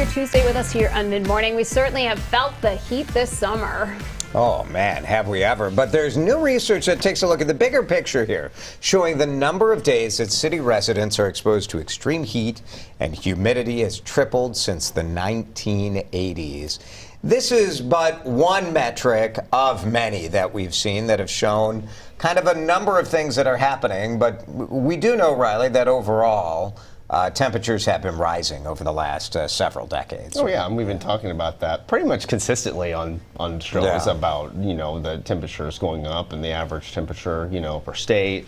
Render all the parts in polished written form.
your Tuesday with us here on Mid Morning. We certainly have felt the heat this summer. Oh man, have we ever. But there's new research that takes a look at the bigger picture here, showing the number of days that city residents are exposed to extreme heat and humidity has tripled since the 1980s. This is but one metric of many that we've seen that have shown kind of a number of things that are happening. But we do know, Riley, that overall, temperatures have been rising over the last several decades. Oh yeah, and we've been talking about that pretty much consistently on shows about, the temperatures going up and the average temperature, per state,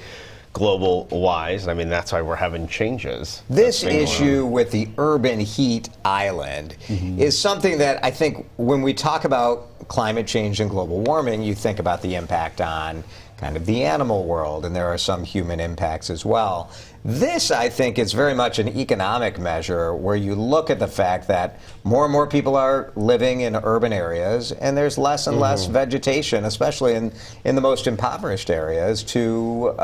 global wise. I mean, that's why we're having changes. This issue with the urban heat island is something that I think when we talk about climate change and global warming, you think about the impact on kind of the animal world, and there are some human impacts as well. This, I think, is very much an economic measure where you look at the fact that more and more people are living in urban areas, and there's less and less vegetation, especially in the most impoverished areas, to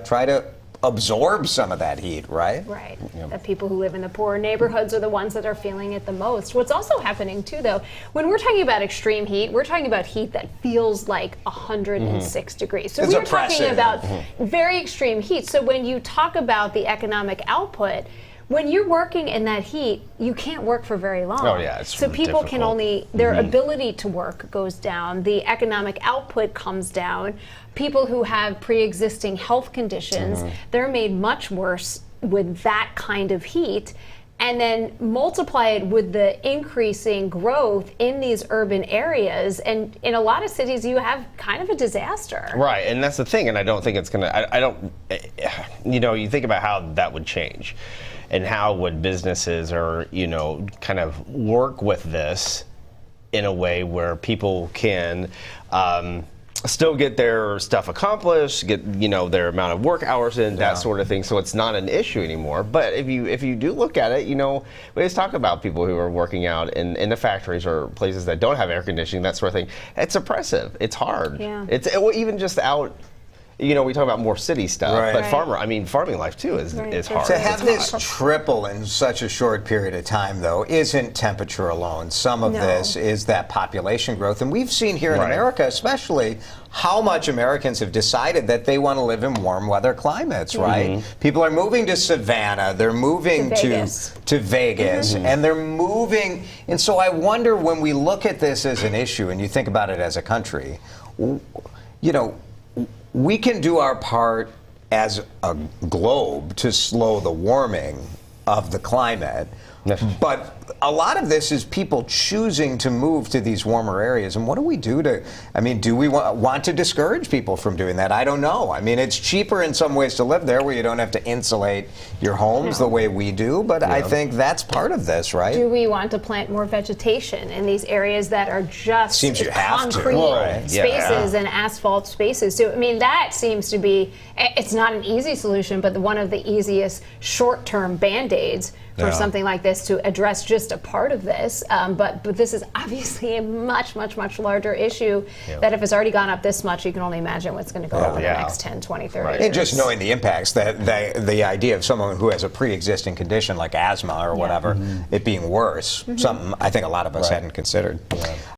try to absorb some of that heat, right? Right. Yep. The people who live in the poorer neighborhoods are the ones that are feeling it the most. What's also happening, too, though, when we're talking about extreme heat, we're talking about heat that feels like 106 degrees. So we're talking about very extreme heat. So when you talk about the economic output, when you're working in that heat, you can't work for very long. Oh, yeah, it's so people difficult. can only, their ability to work goes down, the economic output comes down. People who have pre-existing health conditions, they're made much worse with that kind of heat. And then multiply it with the increasing growth in these urban areas. And in a lot of cities, you have kind of a disaster. Right, and that's the thing, and I don't think it's going to, you think about how that would change and how would businesses or, kind of work with this in a way where people can still get their stuff accomplished, get their amount of work hours in, that sort of thing. So it's not an issue anymore. But if you do look at it, we always talk about people who are working out in the factories or places that don't have air conditioning, that sort of thing. It's oppressive. It's hard. Yeah. Even just out. We talk about more city stuff, but farming life too is hard. To have this triple in such a short period of time, though, isn't temperature alone. Some of this is that population growth. And we've seen here in America, especially, how much Americans have decided that they want to live in warm weather climates, right? People are moving to Savannah, they're moving to Vegas, and they're moving. And so I wonder, when we look at this as an issue and you think about it as a country, we can do our part as a globe to slow the warming of the climate, but a lot of this is people choosing to move to these warmer areas. And what do we do do we want to discourage people from doing that? I don't know. I mean, it's cheaper in some ways to live there where you don't have to insulate your homes the way we do, but I think that's part of this, right? Do we want to plant more vegetation in these areas that are just concrete spaces and asphalt spaces? So, that seems to be, it's not an easy solution, but one of the easiest short-term Band-Aids for something like this to address just a part of this. But this is obviously a much, much, much larger issue that if it's already gone up this much, you can only imagine what's going to go up in the next 10, 20, 30 years. And just knowing the impacts, the idea of someone who has a pre-existing condition like asthma or whatever, it being worse, something I think a lot of us hadn't considered.